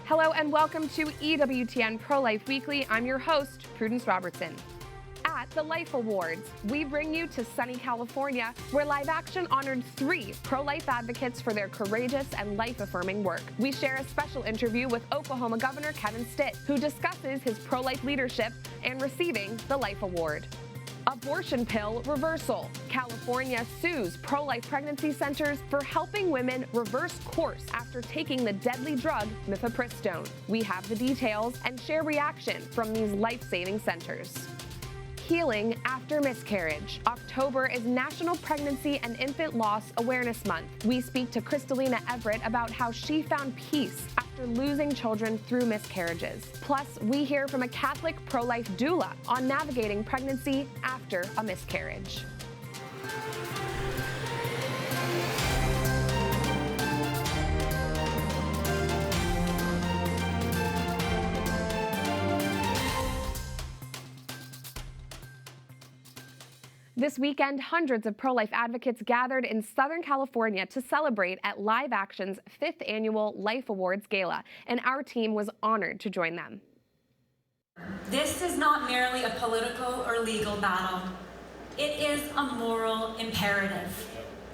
Hello and welcome to EWTN Pro-Life Weekly. I'm your host, Prudence Robertson. At the Life Awards, we bring you to sunny California, where Live Action honored 3 pro-life advocates for their courageous and life-affirming work. We share a special interview with Oklahoma Governor Kevin Stitt, who discusses his pro-life leadership and receiving the Life Award. Abortion pill reversal. California sues pro-life pregnancy centers for helping women reverse course after taking the deadly drug mifepristone. We have the details and share reaction from these life-saving centers. Healing after miscarriage. October is National Pregnancy and Infant Loss Awareness Month. We speak to Crystalina Evert about how she found peace after losing children through miscarriages. Plus, we hear from a Catholic pro-life doula on navigating pregnancy after a miscarriage. This weekend, hundreds of pro-life advocates gathered in Southern California to celebrate at Live Action's 5th annual Life Awards Gala, and our team was honored to join them. This is not merely a political or legal battle. It is a moral imperative,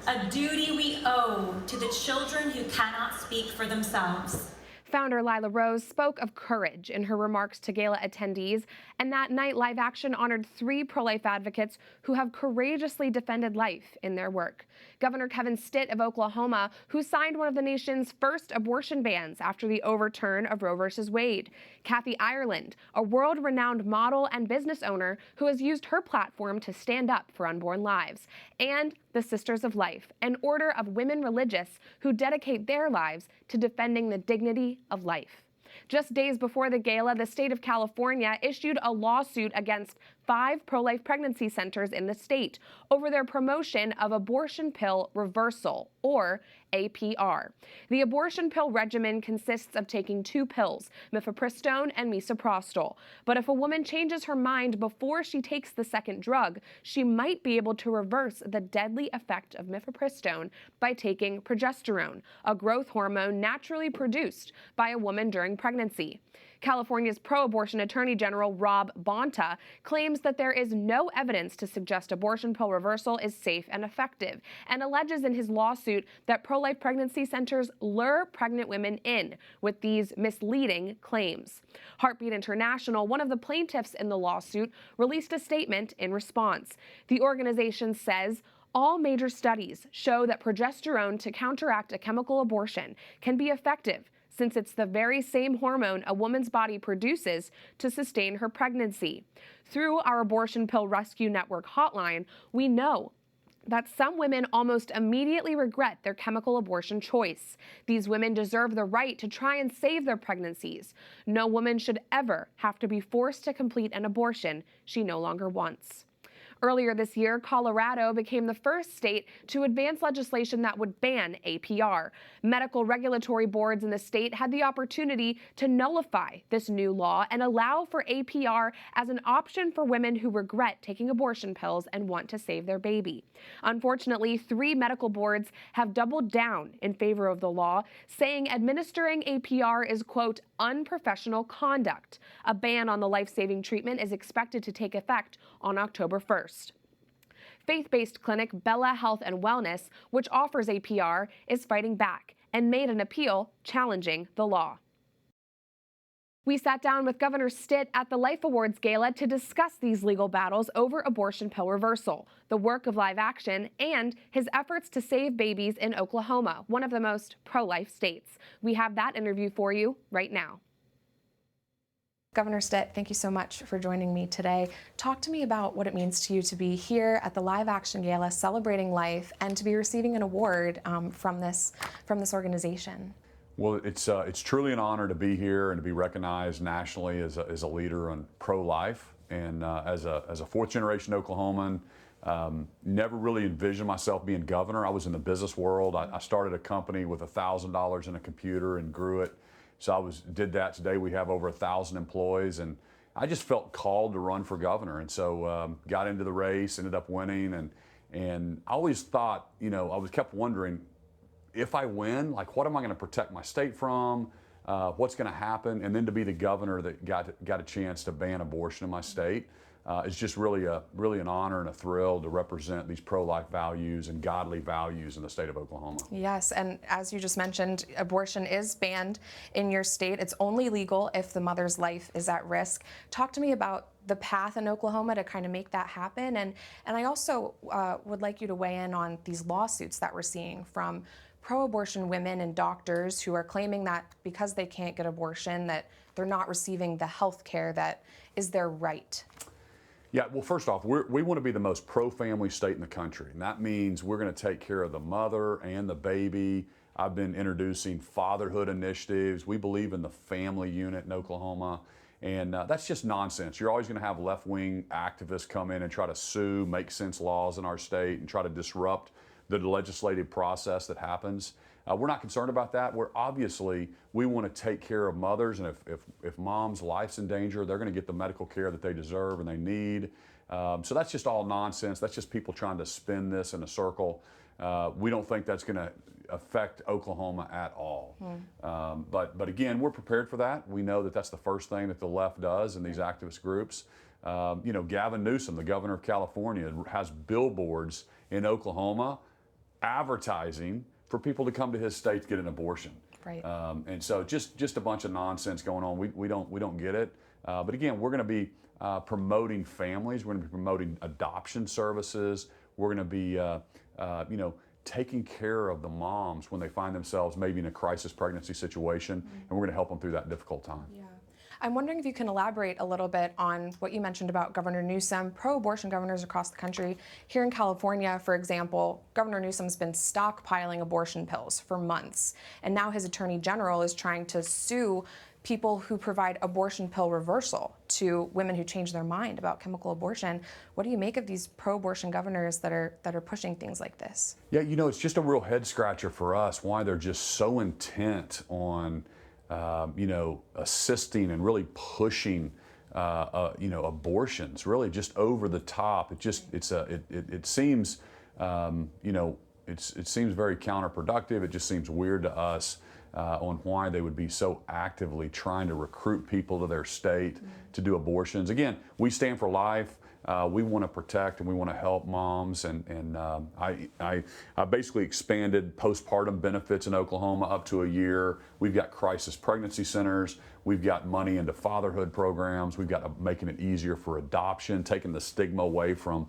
a duty we owe to the children who cannot speak for themselves. Founder Lila Rose spoke of courage in her remarks to gala attendees, and that night Live Action honored 3 pro-life advocates who have courageously defended life in their work. Governor Kevin Stitt of Oklahoma, who signed one of the nation's first abortion bans after the overturn of Roe v. Wade. Kathy Ireland, a world-renowned model and business owner who has used her platform to stand up for unborn lives. And the Sisters of Life, an order of women religious who dedicate their lives to defending the dignity of life. Just days before the gala, the state of California issued a lawsuit against 5 pro-life pregnancy centers in the state over their promotion of abortion pill reversal, or APR. The abortion pill regimen consists of taking 2 pills, mifepristone and misoprostol. But if a woman changes her mind before she takes the second drug, she might be able to reverse the deadly effect of mifepristone by taking progesterone, a growth hormone naturally produced by a woman during pregnancy. California's pro-abortion Attorney General Rob Bonta claims that there is no evidence to suggest abortion pill reversal is safe and effective, and alleges in his lawsuit that pro-life pregnancy centers lure pregnant women in with these misleading claims. Heartbeat International, one of the plaintiffs in the lawsuit, released a statement in response. The organization says, all major studies show that progesterone to counteract a chemical abortion can be effective, since it's the very same hormone a woman's body produces to sustain her pregnancy. Through our Abortion Pill Rescue Network hotline, we know that some women almost immediately regret their chemical abortion choice. These women deserve the right to try and save their pregnancies. No woman should ever have to be forced to complete an abortion she no longer wants. Earlier this year, Colorado became the first state to advance legislation that would ban APR. Medical regulatory boards in the state had the opportunity to nullify this new law and allow for APR as an option for women who regret taking abortion pills and want to save their baby. Unfortunately, 3 medical boards have doubled down in favor of the law, saying administering APR is, quote, unprofessional conduct. A ban on the life-saving treatment is expected to take effect on October 1st. Faith-based clinic Bella Health and Wellness, which offers APR, is fighting back and made an appeal challenging the law. We sat down with Governor Stitt at the Life Awards Gala to discuss these legal battles over abortion pill reversal, the work of Live Action, and his efforts to save babies in Oklahoma, one of the most pro-life states. We have that interview for you right now. Governor Stitt, thank you so much for joining me today. Talk to me about what it means to you to be here at the Live Action Gala celebrating life and to be receiving an award from this organization. Well, it's truly an honor to be here and to be recognized nationally as a leader on pro-life. And as a fourth-generation Oklahoman, never really envisioned myself being governor. I was in the business world. I started a company with $1,000 in a computer and grew it. So did that. Today we have over 1,000 employees, and I just felt called to run for governor. And so got into the race, ended up winning, and I always thought, kept wondering, if I win, like, what am I going to protect my state from? what's going to happen, and then to be the governor that got a chance to ban abortion in my state. It's just really an honor and a thrill to represent these pro-life values and godly values in the state of Oklahoma. Yes, and as you just mentioned, abortion is banned in your state. It's only legal if the mother's life is at risk. Talk to me about the path in Oklahoma to kind of make that happen. And I also would like you to weigh in on these lawsuits that we're seeing from pro-abortion women and doctors who are claiming that because they can't get abortion, that they're not receiving the health care that is their right. Yeah, well, first off, we want to be the most pro-family state in the country, and that means we're going to take care of the mother and the baby. I've been introducing fatherhood initiatives. We believe in the family unit in Oklahoma, and that's just nonsense. You're always going to have left-wing activists come in and try to sue, make sense laws in our state, and try to disrupt the legislative process that happens. We're not concerned about that. We want to take care of mothers, and if mom's life's in danger, they're going to get the medical care that they deserve and they need. So that's just all nonsense. That's just people trying to spin this in a circle. We don't think that's going to affect Oklahoma at all. But again, we're prepared for that. We know that that's the first thing that the left does in these activist groups. Gavin Newsom, the governor of California, has billboards in Oklahoma advertising for people to come to his state to get an abortion. Right. And so just a bunch of nonsense going on. We don't get it. But again, we're going to be promoting families. We're going to be promoting adoption services. We're going to be taking care of the moms when they find themselves maybe in a crisis pregnancy situation, and we're going to help them through that difficult time. Yeah. I'm wondering if you can elaborate a little bit on what you mentioned about Governor Newsom, pro-abortion governors across the country. Here in California, for example, Governor Newsom's been stockpiling abortion pills for months, and now his attorney general is trying to sue people who provide abortion pill reversal to women who change their mind about chemical abortion. What do you make of these pro-abortion governors that are pushing things like this? Yeah, it's just a real head scratcher for us why they're just so intent on assisting and really pushing, abortions, really just over the top. It seems, it seems very counterproductive. It just seems weird to us on why they would be so actively trying to recruit people to their state to do abortions. Again, we stand for life. We want to protect and we want to help moms, and I basically expanded postpartum benefits in Oklahoma up to a year. We've got crisis pregnancy centers. We've got money into fatherhood programs. We've got making it easier for adoption, taking the stigma away from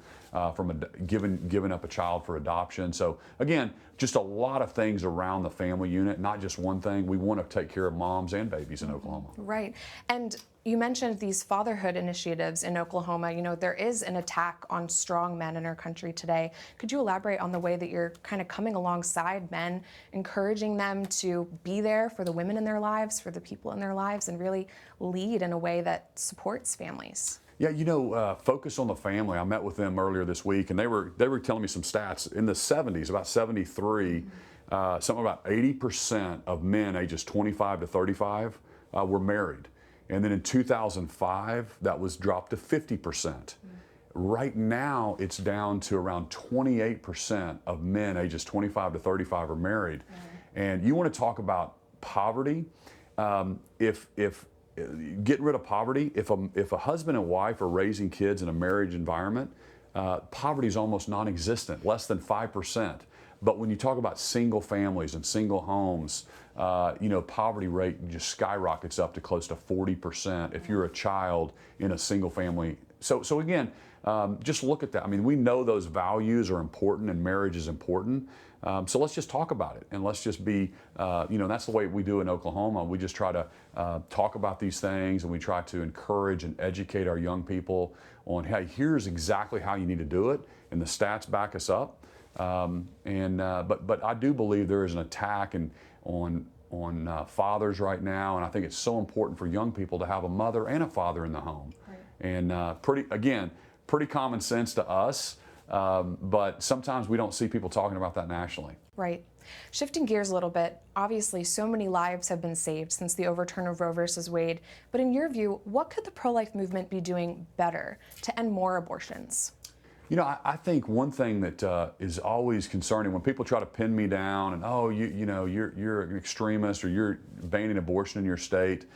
giving up a child for adoption. So again, just a lot of things around the family unit, not just one thing. We want to take care of moms and babies in Oklahoma. Right. And you mentioned these fatherhood initiatives in Oklahoma. There is an attack on strong men in our country today. Could you elaborate on the way that you're kind of coming alongside men, encouraging them to be there for the women in their lives, for the people in their lives, and really lead in a way that supports families? Yeah, focus on the family. I met with them earlier this week, and they were telling me some stats. In the 70s, about 73, something about 80% of men ages 25 to 35 were married. And then in 2005, that was dropped to 50%. Right now, it's down to around 28% of men ages 25 to 35 are married. And you want to talk about poverty? If getting rid of poverty, if a husband and wife are raising kids in a marriage environment, poverty is almost non-existent, less than 5%. But when you talk about single families and single homes, poverty rate just skyrockets up to close to 40% if you're a child in a single family. So again, just look at that. I mean, we know those values are important and marriage is important. So let's just talk about it, and let's just be, that's the way we do in Oklahoma. We just try to talk about these things, and we try to encourage and educate our young people on, hey, here's exactly how you need to do it, and the stats back us up. But I do believe there is an attack on fathers right now, and I think it's so important for young people to have a mother and a father in the home. Right. And pretty common sense to us, but sometimes we don't see people talking about that nationally. Right. Shifting gears a little bit, obviously so many lives have been saved since the overturn of Roe versus Wade, but in your view, what could the pro-life movement be doing better to end more abortions? You know, I think one thing that is always concerning when people try to pin me down and, oh, you're an extremist or you're banning abortion in your state.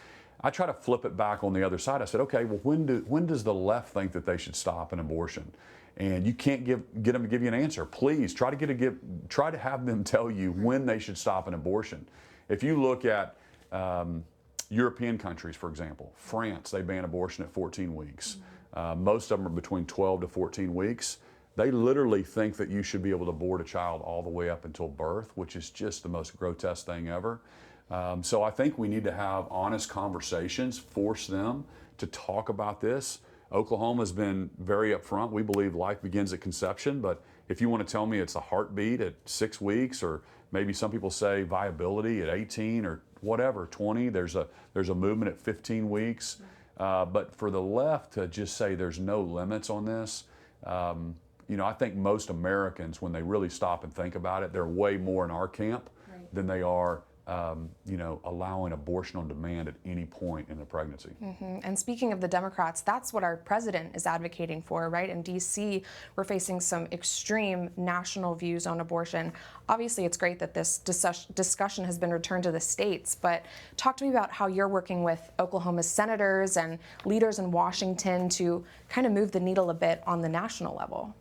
I try to flip it back on the other side. I said, okay, well, when does the left think that they should stop an abortion? And you can't get them to give you an answer. Please try to have them tell you when they should stop an abortion. If you look at European countries, for example, France, they ban abortion at 14 weeks. Most of them are between 12 to 14 weeks. They literally think that you should be able to abort a child all the way up until birth, which is just the most grotesque thing ever. So I think we need to have honest conversations, force them to talk about this. Oklahoma's been very upfront. We believe life begins at conception, but if you want to tell me it's a heartbeat at 6 weeks, or maybe some people say viability at 18 or whatever, 20, there's a movement at 15 weeks. But for the left to just say there's no limits on this, I think most Americans, when they really stop and think about it, they're way more in our camp than they are, allowing abortion on demand at any point in the pregnancy. And speaking of the Democrats, that's what our president is advocating for, right? In D.C., we're facing some extreme national views on abortion. Obviously, it's great that this discussion has been returned to the states, but talk to me about how you're working with Oklahoma's senators and leaders in Washington to kind of move the needle a bit on the national level.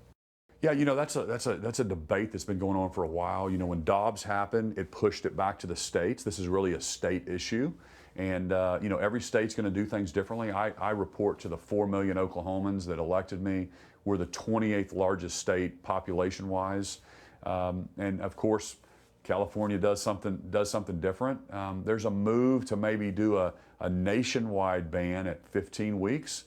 Yeah, that's a debate that's been going on for a while. When Dobbs happened, it pushed it back to the states. This is really a state issue. And, every state's going to do things differently. I report to the 4 million Oklahomans that elected me. We're the 28th largest state population-wise. And of course, California does something different. There's a move to maybe do a nationwide ban at 15 weeks.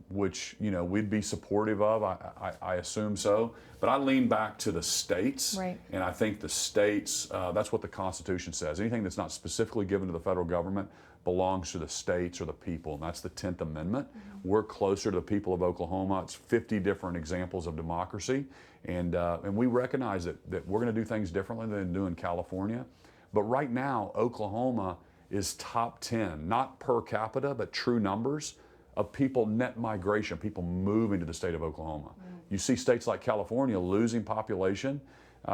Which we'd be supportive of. I assume so, but I lean back to the states, right. And I think the states. That's what the Constitution says. Anything that's not specifically given to the federal government belongs to the states or the people, and that's the 10th Amendment. We're closer to the people of Oklahoma. It's 50 different examples of democracy, and we recognize that we're going to do things differently than do in California. But right now, Oklahoma is top 10, not per capita, but true numbers of people, net migration, people moving to the state of Oklahoma. You see states like California losing population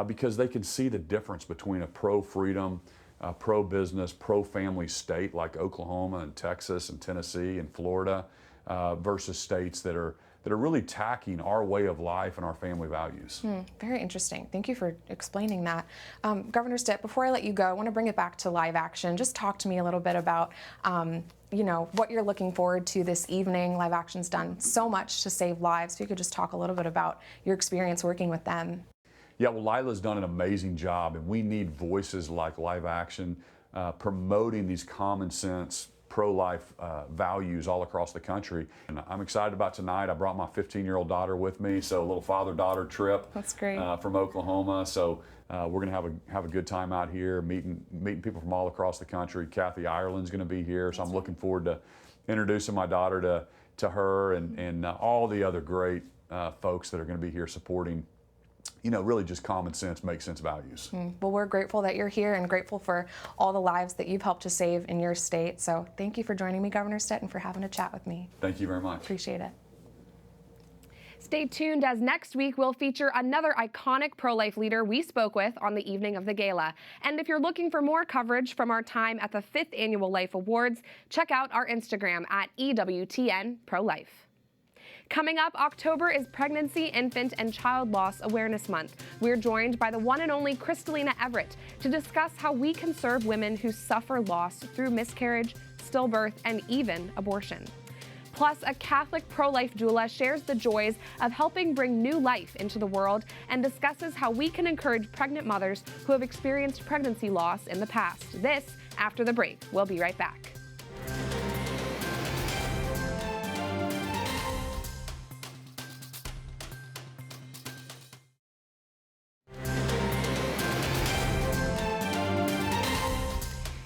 because they can see the difference between a pro-freedom, pro-business, pro-family state like Oklahoma and Texas and Tennessee and Florida versus states that are really attacking our way of life and our family values. Very interesting. Thank you for explaining that. Governor Stitt, before I let you go, I want to bring it back to live action. Just talk to me a little bit about what you're looking forward to this evening. Live Action's done so much to save lives. If you could just talk a little bit about your experience working with them. Yeah, well, Lila's done an amazing job, and we need voices like Live Action promoting these common sense pro-life values all across the country. And I'm excited about tonight. I brought my 15-year-old daughter with me, so a little father-daughter trip. That's great. From Oklahoma. So we're going to have a good time out here, meeting people from all across the country. Kathy Ireland's going to be here, so I'm looking forward to introducing my daughter to her and all the other great folks that are going to be here supporting really just common sense, make sense values. Well, we're grateful that you're here and grateful for all the lives that you've helped to save in your state. So thank you for joining me, Governor Stitt, and for having a chat with me. Thank you very much. Appreciate it. Stay tuned, as next week we'll feature another iconic pro-life leader we spoke with on the evening of the gala. And if you're looking for more coverage from our time at the 5th Annual Life Awards, check out our Instagram at EWTN Pro-Life. Coming up, October is Pregnancy, Infant, and Child Loss Awareness Month. We're joined by the one and only Crystalina Evert to discuss how we can serve women who suffer loss through miscarriage, stillbirth, and even abortion. Plus, a Catholic pro-life doula shares the joys of helping bring new life into the world and discusses how we can encourage pregnant mothers who have experienced pregnancy loss in the past. This after the break. We'll be right back.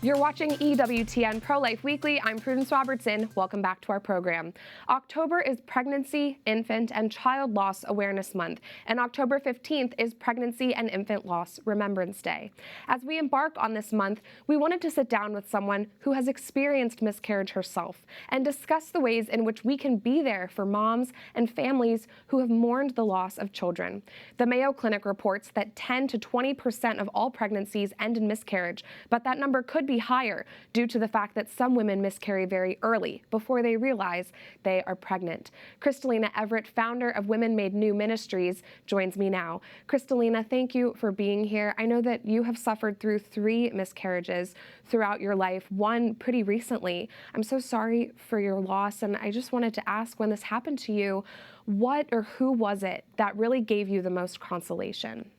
You're watching EWTN Pro-Life Weekly. I'm Prudence Robertson. Welcome back to our program. October is Pregnancy, Infant, and Child Loss Awareness Month, and October 15th is Pregnancy and Infant Loss Remembrance Day. As we embark on this month, we wanted to sit down with someone who has experienced miscarriage herself and discuss the ways in which we can be there for moms and families who have mourned the loss of children. The Mayo Clinic reports that 10 to 20% of all pregnancies end in miscarriage, but that number could be higher due to the fact that some women miscarry very early before they realize they are pregnant. Crystalina Evert, founder of Women Made New Ministries, joins me now. Crystalina, thank you for being here. I know that you have suffered through 3 miscarriages throughout your life, one pretty recently. I'm so sorry for your loss, and I just wanted to ask, when this happened to you, what or who was it that really gave you the most consolation?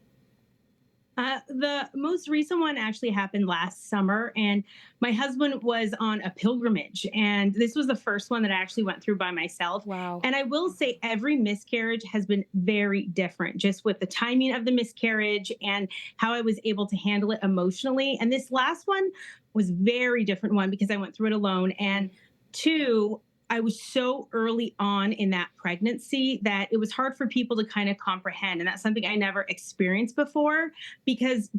The most recent one actually happened last summer, and my husband was on a pilgrimage, and this was the first one that I actually went through by myself. Wow. And I will say every miscarriage has been very different, just with the timing of the miscarriage and how I was able to handle it emotionally. And this last one was very different one because I went through it alone. And 2, I was so early on in that pregnancy that it was hard for people to kind of comprehend. And that's something I never experienced before, because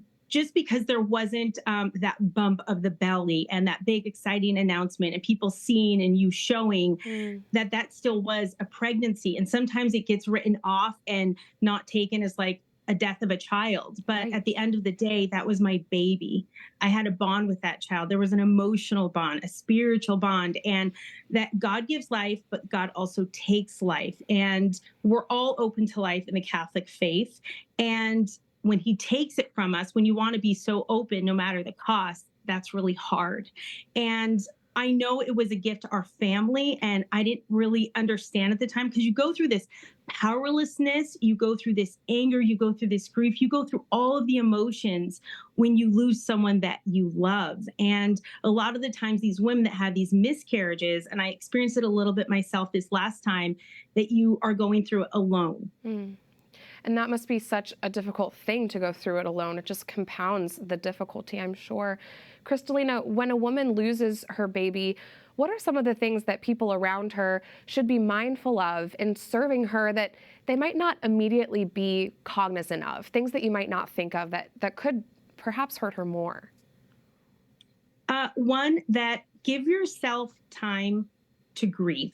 there wasn't that bump of the belly and that big exciting announcement and people seeing and you showing that still was a pregnancy. And sometimes it gets written off and not taken as like a death of a child. But at the end of the day, that was my baby. I had a bond with that child. There was an emotional bond, a spiritual bond, and that God gives life, but God also takes life. And we're all open to life in the Catholic faith. And when he takes it from us, when you want to be so open, no matter the cost, that's really hard. And I know it was a gift to our family, and I didn't really understand at the time, because you go through this powerlessness, you go through this anger, you go through this grief, you go through all of the emotions when you lose someone that you love. And a lot of the times these women that have these miscarriages, and I experienced it a little bit myself this last time, that you are going through it alone. And that must be such a difficult thing to go through it alone. It just compounds the difficulty, I'm sure. Crystalina, when a woman loses her baby, what are some of the things that people around her should be mindful of in serving her that they might not immediately be cognizant of, things that you might not think of that could perhaps hurt her more? One, that give yourself time to grieve.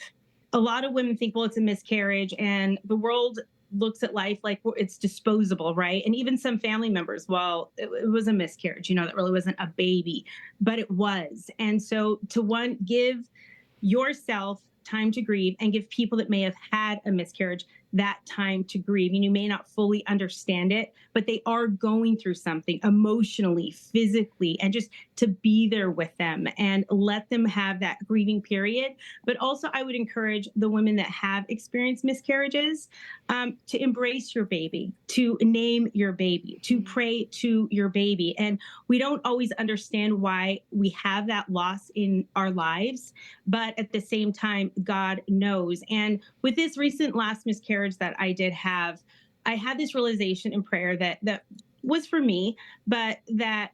A lot of women think, well, it's a miscarriage, and the world looks at life like it's disposable, right? And even some family members, well, it was a miscarriage, that really wasn't a baby, but it was. And so to give yourself time to grieve, and give people that may have had a miscarriage that time to grieve. And you may not fully understand it, but they are going through something emotionally, physically, and just to be there with them and let them have that grieving period. But also, I would encourage the women that have experienced miscarriages to embrace your baby, to name your baby, to pray to your baby. And we don't always understand why we have that loss in our lives, but at the same time, God knows. And with this recent last miscarriage that I did have, I had this realization in prayer that was for me, but that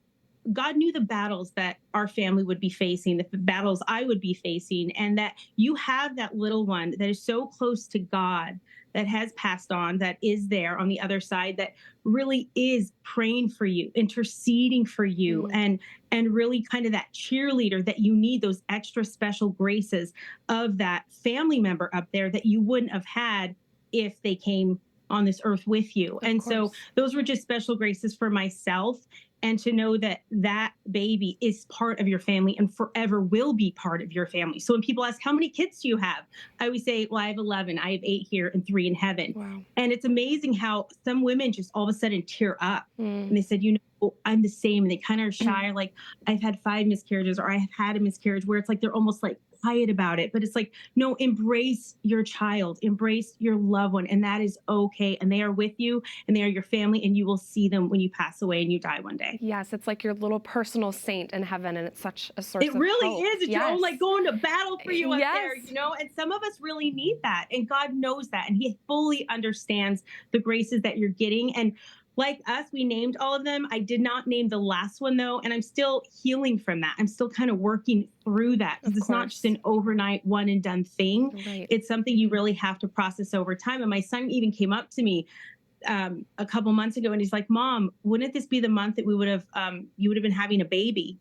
God knew the battles that our family would be facing, the battles I would be facing, and that you have that little one that is so close to God, that has passed on, that is there on the other side, that really is praying for you, interceding for you, and really kind of that cheerleader that you need, those extra special graces of that family member up there that you wouldn't have had if they came on this earth with you. And so those were just special graces for myself. And to know that that baby is part of your family and forever will be part of your family. So when people ask, how many kids do you have? I always say, well, I have 11. I have 8 here and 3 in heaven. Wow. And it's amazing how some women just all of a sudden tear up. And they said, I'm the same. And they kind of are shy. Like, I've had 5 miscarriages, or I have had a miscarriage, where it's like they're almost like quiet about it. But it's like, no, embrace your child, embrace your loved one. And that is okay. And they are with you, and they are your family, and you will see them when you pass away and you die one day. Yes, it's like your little personal saint in heaven, and it's such a source of hope. It really is. It's your own, like, going to battle for you up there, Yes. And some of us really need that. And God knows that. And he fully understands the graces that you're getting. And like us, we named all of them. I did not name the last one though, and I'm still healing from that. I'm still kind of working through that because it's not just an overnight one and done thing. Right. It's something you really have to process over time. And my son even came up to me a couple months ago, and he's like, "Mom, wouldn't this be the month that you would have been having a baby?"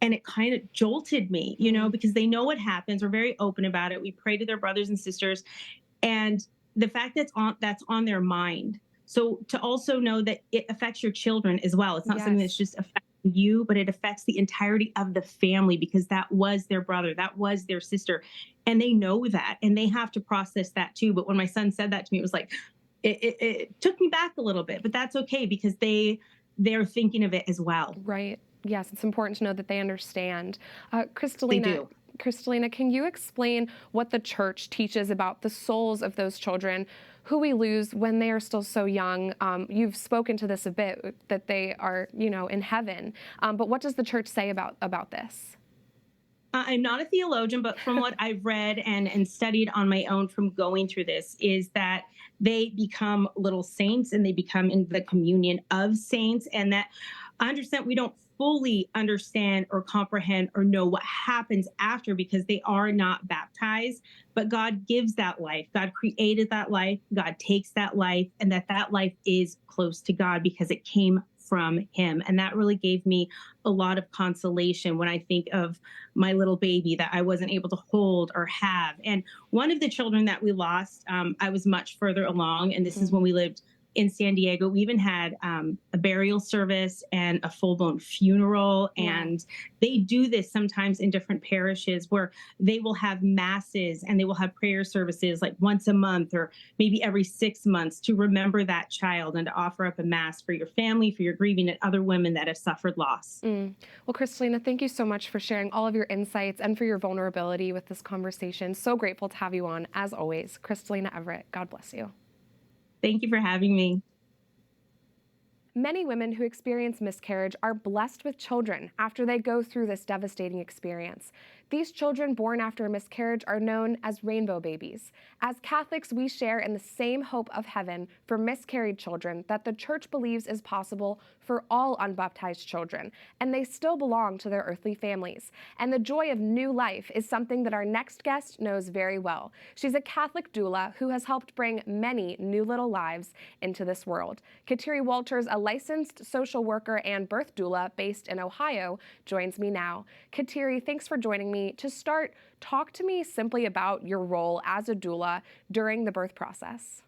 And it kind of jolted me, because they know what happens. We're very open about it. We pray to their brothers and sisters, and the fact that's on their mind. So to also know that it affects your children as well. It's not something that's just affecting you, but it affects the entirety of the family, because that was their brother, that was their sister, and they know that, and they have to process that too. But when my son said that to me, it was like, it took me back a little bit, but that's okay because they're thinking of it as well. Right. Yes, it's important to know that they understand. Crystalina, They do. Crystalina, can you explain what the church teaches about the souls of those children who we lose when they are still so young? You've spoken to this a bit, that they are, in heaven. But what does the church say about this? I'm not a theologian, but from what I've read and studied on my own from going through this, is that they become little saints and they become in the communion of saints. And that I understand we don't fully understand or comprehend or know what happens after, because they are not baptized, but God gives that life. God created that life. God takes that life, and that life is close to God because it came from him. And that really gave me a lot of consolation when I think of my little baby that I wasn't able to hold or have. And one of the children that we lost, I was much further along, and this is when we lived in San Diego. We even had a burial service and a full-blown funeral. And they do this sometimes in different parishes where they will have masses and they will have prayer services like once a month or maybe every 6 months to remember that child and to offer up a mass for your family, for your grieving, and other women that have suffered loss. Well, Crystalina, thank you so much for sharing all of your insights and for your vulnerability with this conversation. So grateful to have you on, as always. Crystalina Evert, God bless you. Thank you for having me. Many women who experience miscarriage are blessed with children after they go through this devastating experience. These children born after a miscarriage are known as rainbow babies. As Catholics, we share in the same hope of heaven for miscarried children that the Church believes is possible for all unbaptized children, and they still belong to their earthly families. And the joy of new life is something that our next guest knows very well. She's a Catholic doula who has helped bring many new little lives into this world. Kateri Walters, a licensed social worker and birth doula based in Ohio, joins me now. Kateri, thanks for joining me. To start, talk to me simply about your role as a doula during the birth process.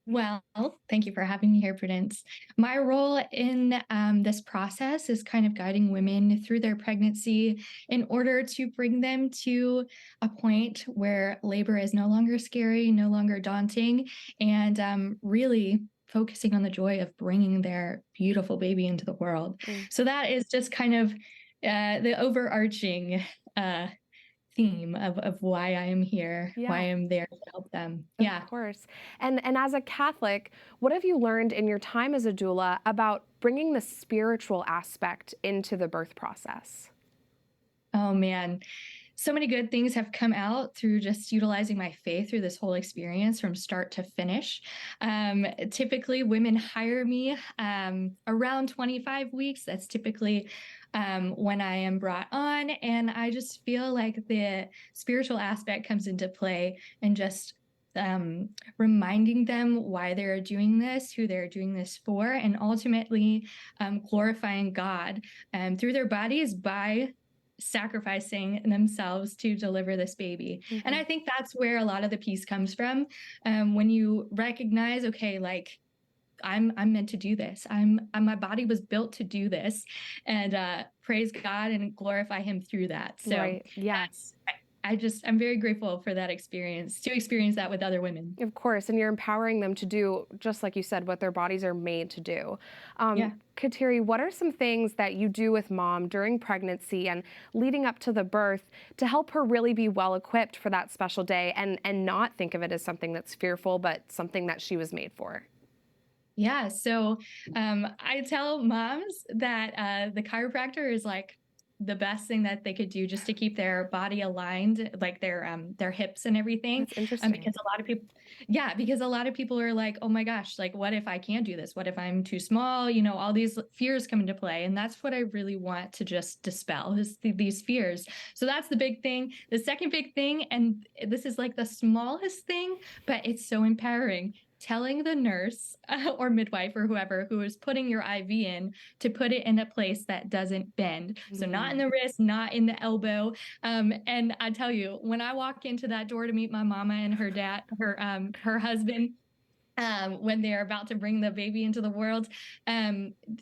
Well, thank you for having me here, Prudence. My role in this process is kind of guiding women through their pregnancy in order to bring them to a point where labor is no longer scary, no longer daunting, and really focusing on the joy of bringing their beautiful baby into the world. So that is just kind of the overarching theme of why I am here, why I am there to help them. Of course. And as a Catholic, what have you learned in your time as a doula about bringing the spiritual aspect into the birth process? Oh man, so many good things have come out through just utilizing my faith through this whole experience from start to finish. Typically, women hire me around 25 weeks. That's typically when I am brought on, and I just feel like the spiritual aspect comes into play, and just reminding them why they're doing this, who they're doing this for, and ultimately glorifying God through their bodies by sacrificing themselves to deliver this baby. And I think that's where a lot of the peace comes from, when you recognize, okay, like I'm meant to do this. My body was built to do this, and praise God and glorify him through that. So yes, I'm very grateful for that experience, to experience that with other women. Of course, and you're empowering them to do, just like you said, what their bodies are made to do. Kateri, what are some things that you do with mom during pregnancy and leading up to the birth to help her really be well equipped for that special day and not think of it as something that's fearful, but something that she was made for? Yeah, so I tell moms that the chiropractor is like the best thing that they could do just to keep their body aligned, like their hips and everything. That's interesting. Because a lot of people are like, oh my gosh, like, what if I can't do this? What if I'm too small? You know, all these fears come into play. And that's what I really want to just dispel, is these fears. So that's the big thing. The second big thing, and this is like the smallest thing, but it's so empowering. Telling the nurse or midwife or whoever who is putting your IV in to put it in a place that doesn't bend. So not in the wrist, not in the elbow. And I tell you, when I walk into that door to meet my mama and her dad, her husband, when they're about to bring the baby into the world,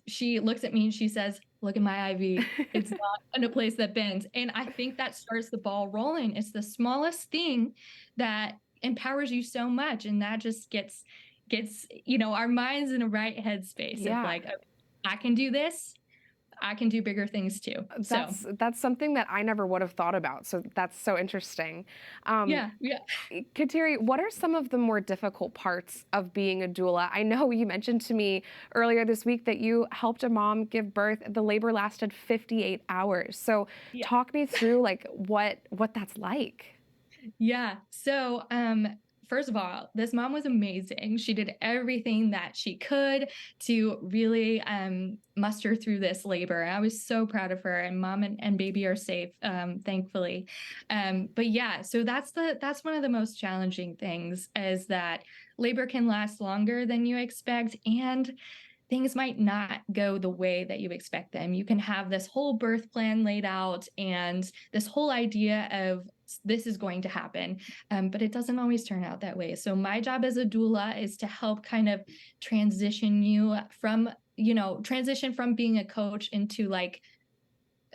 she looks at me and she says, look at my IV. It's not in a place that bends. And I think that starts the ball rolling. It's the smallest thing that empowers you so much, and that just gets our minds in a right headspace of like, okay, I can do this, I can do bigger things too. That's something that I never would have thought about, so that's so interesting. Kateri, what are some of the more difficult parts of being a doula? I know you mentioned to me earlier this week that you helped a mom give birth. The labor lasted 58 hours, so talk me through like what that's like. Yeah. So, first of all, this mom was amazing. She did everything that she could to really muster through this labor. I was so proud of her, and mom and baby are safe, thankfully. But yeah, so that's one of the most challenging things, is that labor can last longer than you expect, and things might not go the way that you expect them. You can have this whole birth plan laid out and this whole idea of this is going to happen, but it doesn't always turn out that way. So my job as a doula is to help kind of transition from being a coach into like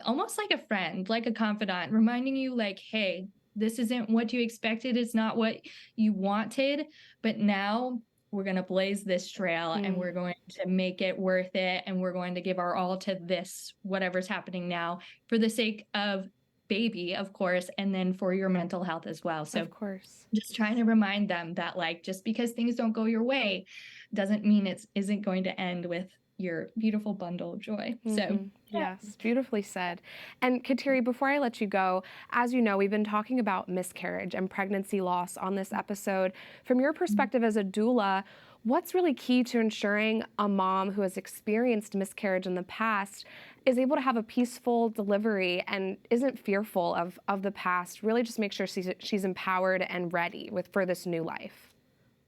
almost like a friend, like a confidant, reminding you like, hey, this isn't what you expected. It's not what you wanted, but now we're going to blaze this trail and we're going to make it worth it. And we're going to give our all to this, whatever's happening now, for the sake of baby, of course, and then for your mental health as well. So of course, just trying to remind them that like, just because things don't go your way doesn't mean it isn't going to end with your beautiful bundle of joy. So yes, beautifully said. And Kateri, before I let you go, as you know, we've been talking about miscarriage and pregnancy loss on this episode. From your perspective as a doula, what's really key to ensuring a mom who has experienced miscarriage in the past is able to have a peaceful delivery and isn't fearful of the past, really just make sure she's empowered and ready for this new life?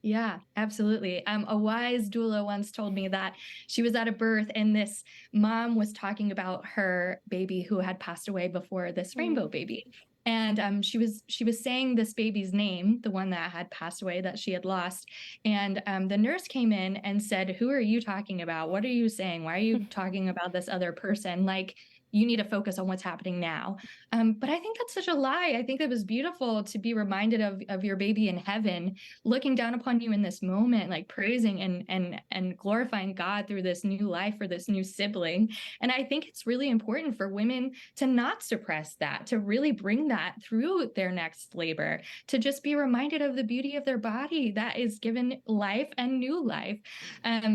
Yeah, absolutely. A wise doula once told me that she was at a birth and this mom was talking about her baby who had passed away before, this rainbow baby. And she was saying this baby's name, the one that had passed away, that she had lost. And the nurse came in and said, who are you talking about? What are you saying? Why are you talking about this other person? Like, you need to focus on what's happening now. But I think that's such a lie. I think it was beautiful to be reminded of your baby in heaven, looking down upon you in this moment, like praising and glorifying God through this new life for this new sibling. And I think it's really important for women to not suppress that, to really bring that through their next labor, to just be reminded of the beauty of their body that is given life and new life.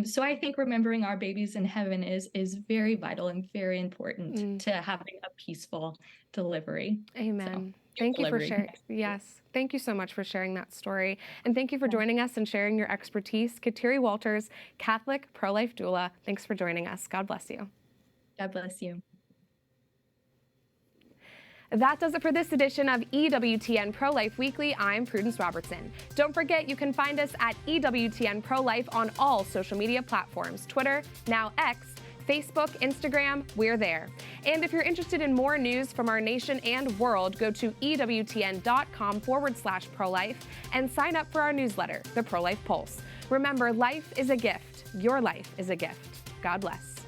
So I think remembering our babies in heaven is very vital and very important to having a peaceful delivery. Amen. Thank you for sharing. Yes. Thank you so much for sharing that story. And thank you for joining us and sharing your expertise. Kateri Walters, Catholic pro-life doula. Thanks for joining us. God bless you. God bless you. That does it for this edition of EWTN Pro-Life Weekly. I'm Prudence Robertson. Don't forget, you can find us at EWTN Pro-Life on all social media platforms, Twitter, now X, Facebook, Instagram, we're there. And if you're interested in more news from our nation and world, go to EWTN.com/pro-life and sign up for our newsletter, The Pro-Life Pulse. Remember, life is a gift. Your life is a gift. God bless.